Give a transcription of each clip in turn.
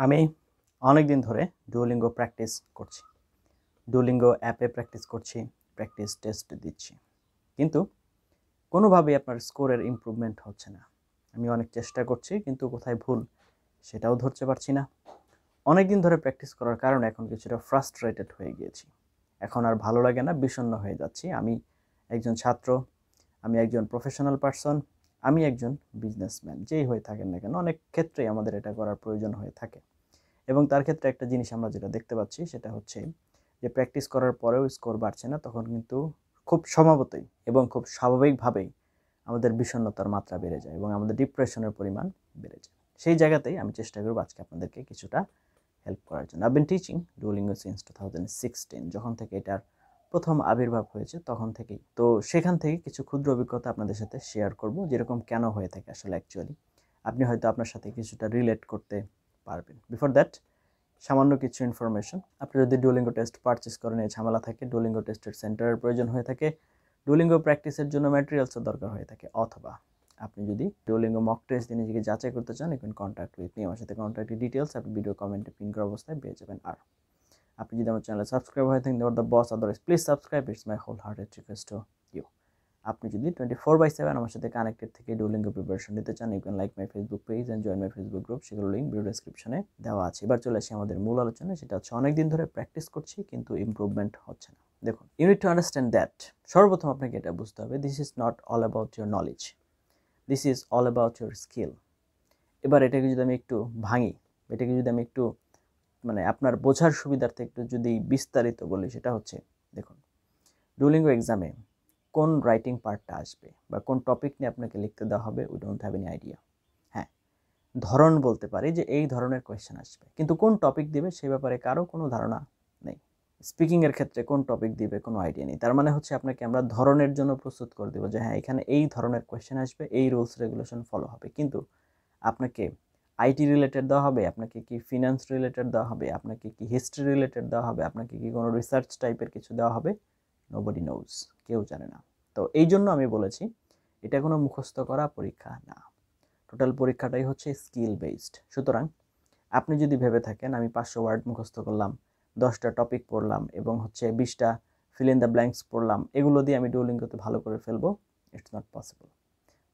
আমি অনেক দিন ধরে ডুওলিঙ্গো প্র্যাকটিস করছি। ডুওলিঙ্গো অ্যাপে প্র্যাকটিস করছি, প্র্যাকটিস টেস্ট দিচ্ছি। কিন্তু কোনোভাবেই আপনার স্কোরের ইমপ্রুভমেন্ট হচ্ছে না। আমি অনেক চেষ্টা করছি, কিন্তু কোথায় ভুল সেটাও ধরতে পারছি না। অনেক দিন ধরে প্র্যাকটিস করার কারণে এখন কিছুটা ফ্রাস্ট্রেটেড হয়ে গিয়েছি। এখন আর ভালো লাগে না, বিষণ্ণ হয়ে যাচ্ছি। আমি একজন ছাত্র, আমি একজন প্রফেশনাল পারসন, আমি একজন বিজনেসম্যান। যেই হয়ে থাকেন না কেন, অনেক ক্ষেত্রেই আমাদের এটা করার প্রয়োজন হয়ে থাকে। এবং তার ক্ষেত্রে একটা জিনিস আমরা যেটা দেখতে পাচ্ছি সেটা হচ্ছে যে প্র্যাকটিস করার পরেও স্কোর বাড়ছে না, তখন কিন্তু খুব স্বভাবতই এবং খুব স্বাভাবিকভাবেই আমাদের বিষণ্ণতার মাত্রা বেড়ে যায় এবং আমাদের ডিপ্রেশনের পরিমাণ বেড়ে যায়। সেই জায়গাতেই আমি চেষ্টা করব আজকে আপনাদেরকে কিছুটা হেল্প করার জন্য। I been teaching Duolingo since 2016, যখন থেকে এটার প্রথম আবির্ভাব হয়েছে তখন থেকেই। তো সেখান থেকে কিছু ক্ষুদ্র অভিজ্ঞতা আপনাদের সাথে শেয়ার করব, যেরকম কেন হয়ে থাকে আসলে অ্যাকচুয়ালি আপনি হয়তো আপনার সাথে কিছুটা রিলেট করতে পারবেন। বিফোর দ্যাট সামান্য কিছু ইনফরমেশন। আপনি যদি ডুওলিঙ্গো টেস্ট পারচেস করেন, এই ঝামেলা থাকে, ডুওলিঙ্গো টেস্টের সেন্টারের প্রয়োজন হয়ে থাকে, ডুওলিঙ্গো প্র্যাকটিসের জন্য ম্যাটেরিয়ালসের দরকার হয়ে থাকে, অথবা আপনি যদি ডুওলিঙ্গো মক টেস্ট দিয়ে নিজেকে যাচাই করতে চান, you can contact with me. আমার সাথে কন্ট্যাক্টের ডিটেলস আপনি ভিডিও কমেন্টে পিন করা অবস্থায় পেয়ে যাবেন। আর আপনি যদি আমার চ্যানেলে সাবস্ক্রাইব হয়ে থাকেন, the boss, otherwise please subscribe, it's my whole hearted request to you. আপনি যদি 24/7 আমার সাথে কানেক্টেড থেকে ডুওলিঙ্গো প্রিপারেশন নিতে চান, you can like my Facebook page and join my Facebook group. সেগুলো লিঙ্ক ভিডিও ডেসক্রিপশনে দেওয়া আছে। এবার চলে আসি আমাদের মূল আলোচনায়, সেটা হচ্ছে অনেক দিন ধরে প্র্যাকটিস করছি কিন্তু ইমপ্রুভমেন্ট হচ্ছে না। দেখুন, you need to understand that, সর্বপ্রথম আপনাকে এটা বুঝতে হবে, this is not all about your knowledge, this is all about your skill. এবার এটাকে যদি আমি একটু ভাঙি, এটাকে যদি আমি একটু আপনার বোঝার সুবিধার্থে একটু যদি বিস্তারিত বলি, সেটা হচ্ছে, দেখুন, ডুওলিঙ্গো এক্সামে কোন রাইটিং পার্টটা আসবে বা কোন টপিক নিয়ে আপনাকে লিখতে দেওয়া হবে, we don't have any idea. হ্যাঁ, ধরন বলতে পারি যে এই ধরনের কোয়েশ্চেন আসবে, কিন্তু কোন টপিক দিবে সে ব্যাপারে কারো কোনো ধারণা নেই। স্পিকিংয়ের ক্ষেত্রে কোন টপিক দিবে কোনো আইডিয়া নেই। তার মানে হচ্ছে আপনাকে আমরা ধরনের জন্য প্রস্তুত করে দেবো যে হ্যাঁ, এখানে এই ধরনের কোয়েশ্চেন আসবে, এই রুলস রেগুলেশন ফলো হবে, কিন্তু আপনাকে আইটি রিলেটেড দেওয়া হবে, আপনাকে কি ফিনান্স রিলেটেড দেওয়া হবে, আপনাকে কি হিস্ট্রি রিলেটেড দেওয়া হবে, আপনাকে কি কোনো রিসার্চ টাইপের কিছু দেওয়া হবে, নোবডি নোজ, কেউ জানে না। তো এই জন্য আমি বলেছি এটা কোনো মুখস্থ করা পরীক্ষা না, টোটাল পরীক্ষাটাই হচ্ছে স্কিল বেসড। সুতরাং আপনি যদি ভেবে থাকেন আমি 500 ওয়ার্ড মুখস্থ করলাম, 10টা টপিক পড়লাম এবং হচ্ছে 20টা ফিল ইন দ্য ব্ল্যাঙ্কস পড়লাম, এগুলো দিয়ে আমি ডুওলিঙ্গোতে ভালো করে ফেলবো, it's not possible.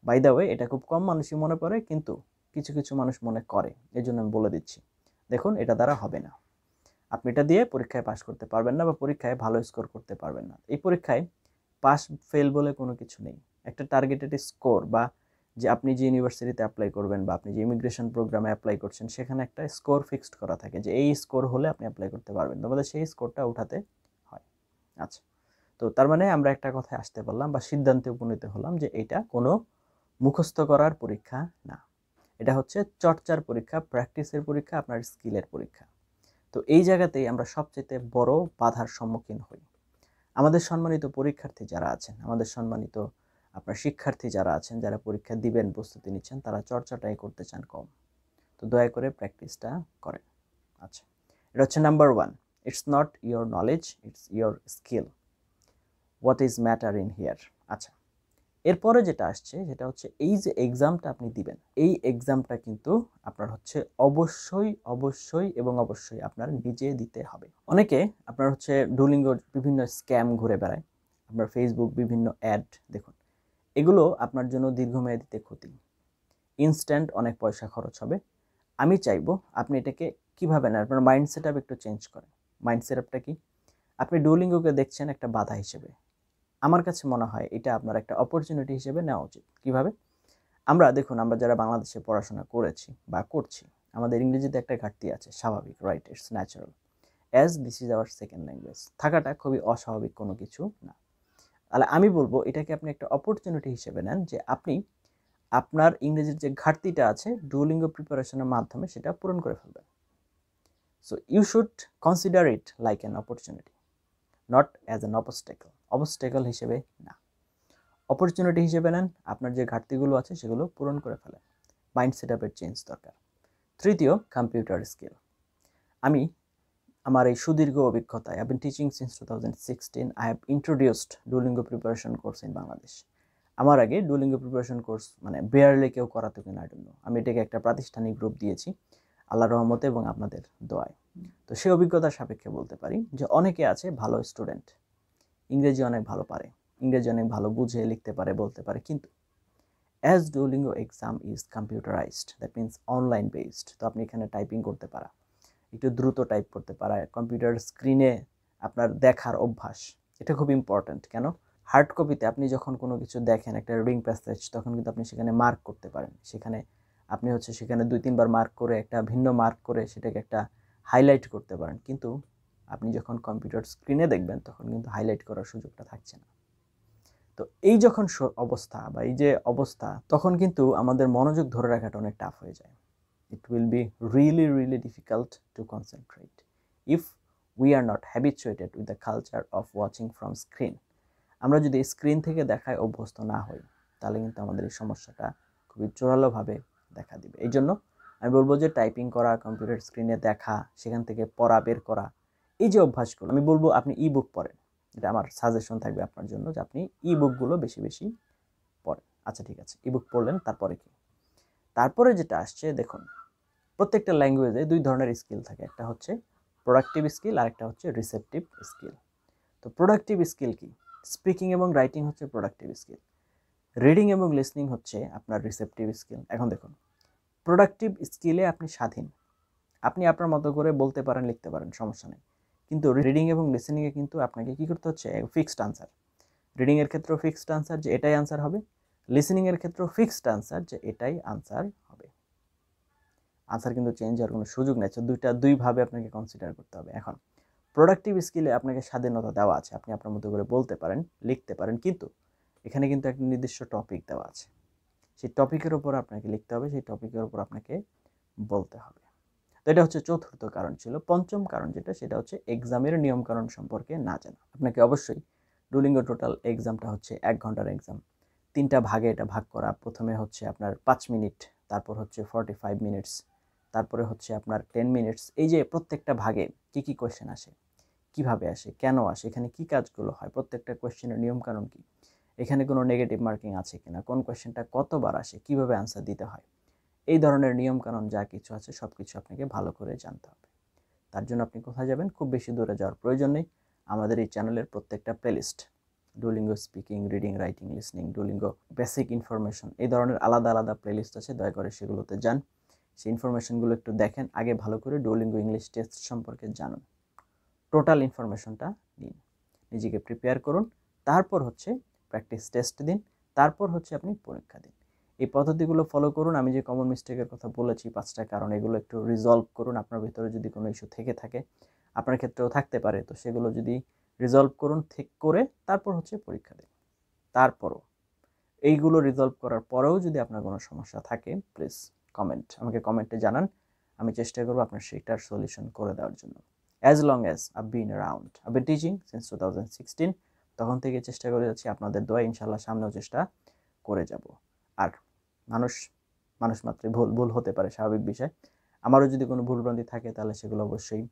By the way, এটা খুব কম মানুষই মনে করে, কিন্তু কিছু কিছু মানুষ মনে করে, এই জন্য আমি বলে দিচ্ছি। দেখুন, এটা দ্বারা হবে না। আপনি এটা দিয়ে পরীক্ষায় পাশ করতে পারবেন না বা পরীক্ষায় ভালো স্কোর করতে পারবেন না। এই পরীক্ষায় পাস ফেল বলে কোনো কিছু নেই। একটা টার্গেটেড স্কোর, বা যে আপনি যে ইউনিভার্সিটিতে অ্যাপ্লাই করবেন বা আপনি যে ইমিগ্রেশন প্রোগ্রামে অ্যাপ্লাই করছেন, সেখানে একটা স্কোর ফিক্সড করা থাকে যে এই স্কোর হলে আপনি অ্যাপ্লাই করতে পারবেন, তোমাদের সেই স্কোরটা উঠাতে হয়। আচ্ছা, তো তার মানে আমরা একটা কথায় আসতে পারলাম বা সিদ্ধান্তে উপনীত হলাম যে এটা কোনো মুখস্থ করার পরীক্ষা না, এটা হচ্ছে চর্চার পরীক্ষা, প্র্যাকটিসের পরীক্ষা, আপনার স্কিলের পরীক্ষা। তো এই জায়গাতেই আমরা সবচেয়ে বড় বাধার সম্মুখীন হই। আমাদের সম্মানিত পরীক্ষার্থী যারা আছেন, আমাদের সম্মানিত আপনার শিক্ষার্থী যারা আছেন, যারা পরীক্ষা দিবেন, প্রস্তুতি নিচ্ছেন, তারা চর্চাটাই করতে চান কম। তো দয়া করে প্র্যাকটিসটা করেন। আচ্ছা, এটা হচ্ছে number 1, it's not your knowledge, it's your skill, what is matter in here. আচ্ছা, এরপরে যেটা আসছে সেটা হচ্ছে এই যে এক্সামটা আপনি দিবেন, এই এক্সামটা কিন্তু আপনার হচ্ছে অবশ্যই অবশ্যই এবং অবশ্যই আপনার নিজে দিতে হবে। অনেকে আপনার হচ্ছে ডুওলিঙ্গোর বিভিন্ন স্ক্যাম ঘুরে বেড়ায়, আপনার ফেসবুক বিভিন্ন অ্যাড দেখুন, এগুলো আপনার জন্য দীর্ঘমেয়াদীতে ক্ষতি। ইনস্ট্যান্ট অনেক পয়সা খরচ হবে। আমি চাইবো আপনি এটাকে কীভাবে না, আপনার মাইন্ড সেট আপ একটু চেঞ্জ করেন। মাইন্ড সেট আপটা কি? আপনি ডুওলিঙ্গোকে দেখছেন একটা বাধা হিসেবে, আমার কাছে মনে হয় এটা আপনার একটা অপরচুনিটি হিসেবে নেওয়া উচিত। কিভাবে? আমরা দেখুন, আমরা যারা বাংলাদেশে পড়াশোনা করেছি বা করছি, আমাদের ইংরেজিতে একটা ঘাটতি আছে, স্বাভাবিক, right, it's natural, as this is our second language. থাকাটা খুবই অস্বাভাবিক কোনো কিছু না। তাহলে আমি বলবো এটাকে আপনি একটা অপরচুনিটি হিসেবে নেন, যে আপনি আপনার ইংরেজির যে ঘাটতিটা আছে ডুওলিঙ্গো প্রিপারেশনের মাধ্যমে সেটা পূরণ করে ফেলবেন। So you should consider it like an opportunity, not as an obstacle. Obstacle হিসেবে না, অপরচুনিটি হিসেবে নেন। আপনার যে ঘাটতিগুলো আছে সেগুলো পূরণ করে ফেলেন। মাইন্ড সেট আপের চেঞ্জ দরকার। তৃতীয়, কম্পিউটার স্কিল। আমি আমার এই সুদীর্ঘ অভিজ্ঞতায়, I been teaching since 2016, I have introduced Duolingo preparation course in Bangladesh. আমার আগে ডুওলিঙ্গো প্রিপারেশন কোর্স বেয়ারলি কেউ করাতো কিনা আই ডোন্ট নো। আমি এটাকে একটা প্রাতিষ্ঠানিক রূপ দিয়েছি। আল্লাহর রহমতে এবং আপনাদের দোয়ায়। তো সেই অভিজ্ঞতার সাপেক্ষে বলতে পারি যে অনেকে আছে ভালো স্টুডেন্ট, ইংরেজি অনেক ভালো পারে, ইংরেজি অনেক ভালো বুঝে লিখতে পারে, বলতে পারে, কিন্তু as Duolingo exam is computerised, that means online based, তো আপনি এখানে টাইপিং করতে পারা, একটু দ্রুত টাইপ করতে পারা, কম্পিউটার স্ক্রিনে আপনার দেখার অভ্যাস, এটা খুব ইম্পর্ট্যান্ট। কেন? হার্ড কপিতে আপনি যখন কোনো কিছু দেখেন, একটা রিডিং প্যাসেজ, তখন কিন্তু আপনি সেখানে মার্ক করতে পারেন, সেখানে আপনি সেখানে 2-3 বার মার্ক করে একটা ভিন্ন মার্ক করে সেটাকে একটা হাইলাইট করতে পারেন, কিন্তু আপনি যখন কম্পিউটার স্ক্রিনে দেখবেন তখন কিন্তু হাইলাইট করার সুযোগটা থাকছে না। তো এই যখন অবস্থা বা এই যে অবস্থা, তখন কিন্তু আমাদের মনোযোগ ধরে রাখাটা অনেক টাফ হয়ে যায়। It will be really difficult to concentrate if we are not habituated with the culture of watching from screen. আমরা যদি স্ক্রিন থেকে দেখায় অভ্যস্ত না হই, তাহলে কিন্তু আমাদের এই সমস্যাটা খুবই জোরালোভাবে দেখা দিবে। এই জন্য আমি বলবো যে টাইপিং করা, কম্পিউটার স্ক্রিনে দেখা, সেখান থেকে পড়া বের করা, এই যে অভ্যাসগুলো, আমি বলবো আপনি ই বুক পড়েন, এটা আমার সাজেশন থাকবে আপনার জন্য, যে আপনি ই বুকগুলো বেশি বেশি পড়েন। আচ্ছা ঠিক আছে, ই বুক পড়লেন, তারপরে কি? তারপরে যেটা আসছে, দেখুন প্রত্যেকটা ল্যাঙ্গুয়েজে 2 ধরনের স্কিল থাকে, একটা হচ্ছে প্রোডাক্টিভ স্কিল আর একটা হচ্ছে রিসেপটিভ স্কিল। তো প্রোডাক্টিভ স্কিল কি? স্পিকিং এবং রাইটিং হচ্ছে প্রোডাক্টিভ স্কিল, রিডিং এবং লিসনিং হচ্ছে আপনার রিসেপটিভ স্কিল। এখন দেখুন, প্রোডাক্টিভ স্কিলে আপনি স্বাধীন, আপনি আপনার মতো করে বলতে পারেন, লিখতে পারেন, সমস্যা নেই। কিন্তু রিডিং এবং লিসনিংয়ে কিন্তু আপনাকে কী করতে হচ্ছে? Fixed answer. রিডিংয়ের ক্ষেত্রেও ফিক্সড আনসার যে এটাই আনসার হবে, লিসনিংয়ের ক্ষেত্রেও ফিক্সড আনসার যে এটাই আনসার হবে। আনসার কিন্তু চেঞ্জ হওয়ার কোনো সুযোগ নেই। দুইভাবে আপনাকে কনসিডার করতে হবে। এখন প্রোডাক্টিভ স্কিলে আপনাকে স্বাধীনতা দেওয়া আছে, আপনি আপনার মতো করে বলতে পারেন, লিখতে পারেন, কিন্তু এখানে কিন্তু একটা নির্দিষ্ট টপিক দেওয়া আছে, সেই টপিকের উপর আপনাকে লিখতে হবে, সেই টপিকের উপর আপনাকে বলতে হবে। তো এটা হচ্ছে চতুর্থ কারণ ছিল। পঞ্চম কারণ যেটা, সেটা হচ্ছে এক্সামের নিয়মকানুন সম্পর্কে না জানা। আপনাকে অবশ্যই ডুওলিঙ্গো টোটাল এক্সামটা হচ্ছে 1 ঘন্টার এক্সাম, 3টা ভাগে এটা ভাগ করা। প্রথমে হচ্ছে আপনার 5 মিনিট, তারপর হচ্ছে 45 মিনিটস, তারপরে হচ্ছে আপনার 10 মিনিটস। এই যে প্রত্যেকটা ভাগে কি কি কোয়েশ্চেন আসে, কিভাবে আসে, কেন আসে, এখানে কি কাজগুলো হয়, প্রত্যেকটা কোয়েশ্চেনের নিয়মকানুন কি, এখানে কোনো নেগেটিভ মার্কিং আছে কিনা, কোন কোয়েশ্চেনটা কতবার আসে, কিভাবে আনসার দিতে হয়, এই ধরনের নিয়মকানুন যা কিছু আছে সব কিছু আপনাকে ভালো করে জানতে হবে। তার জন্য আপনি কোথায় যাবেন? খুব বেশি দূরে যাওয়ার প্রয়োজন নেই। আমাদের এই চ্যানেলের প্রত্যেকটা playlist, Duolingo speaking, reading, writing, listening, Duolingo basic information, এই ধরনের আলাদা আলাদা প্লেলিস্ট আছে, দয়া করে সেগুলোতে যান, সেই ইনফরমেশনগুলো একটু দেখেন, আগে ভালো করে ডুওলিঙ্গো ইংলিশ টেস্ট সম্পর্কে জানুন, টোটাল ইনফরমেশনটা নিন, নিজেকে প্রিপেয়ার করুন, তারপর হচ্ছে প্র্যাকটিস টেস্ট দিন, তারপর হচ্ছে আপনি পরীক্ষা দিন। এই পদ্ধতিগুলো ফলো করুন। আমি যে কমন মিস্টেকের কথা বলেছি 5টা কারণ, এগুলো একটু রিজলভ করুন। আপনার ভিতরে যদি কোনো ইস্যু থেকে থাকে, আপনার ক্ষেত্রেও থাকতে পারে, তো সেগুলো যদি রিজলভ করুন, ঠিক করে তারপর হচ্ছে পরীক্ষা দিন। তারপরও এইগুলো রিজলভ করার পরেও যদি আপনার কোনো সমস্যা থাকে, প্লিজ আমাকে কমেন্টে জানান, আমি চেষ্টা করবো আপনার সেটার সলিউশন করে দেওয়ার জন্য। As long as I've been around, I've been teaching since 2016, তখন থেকে চেষ্টা করে যাচ্ছি, আপনাদের দোয়া ইনশাল্লাহ সামনেও চেষ্টা করে যাব। আর মানুষ মাত্রই ভুল হতে পারে, স্বাভাবিক বিষয়। আমারও যদি কোনো ভুলভ্রান্তি থাকে তাহলে সেগুলো অবশ্যই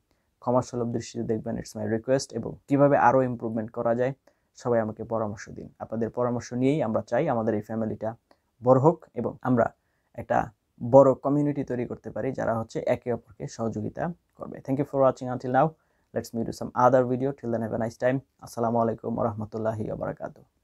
ক্ষমাসুলভ দৃষ্টিতে দেখবেন, ইটস মাই রিকোয়েস্ট। এবং কীভাবে আরও ইমপ্রুভমেন্ট করা যায়, সবাই আমাকে পরামর্শ দিন। আপনাদের পরামর্শ নিয়েই আমরা চাই আমাদের এই ফ্যামিলিটা বড় হোক এবং আমরা একটা বড় কমিউনিটি তৈরি করতে পারি, যারা হচ্ছে একে অপরকে সহযোগিতা করবে। Thank you for watching until now. Let's meet to some other video. Till then have a nice time. আসসালামু আলাইকুম ওয়া রাহমাতুল্লাহি ওয়া বারাকাতুহু।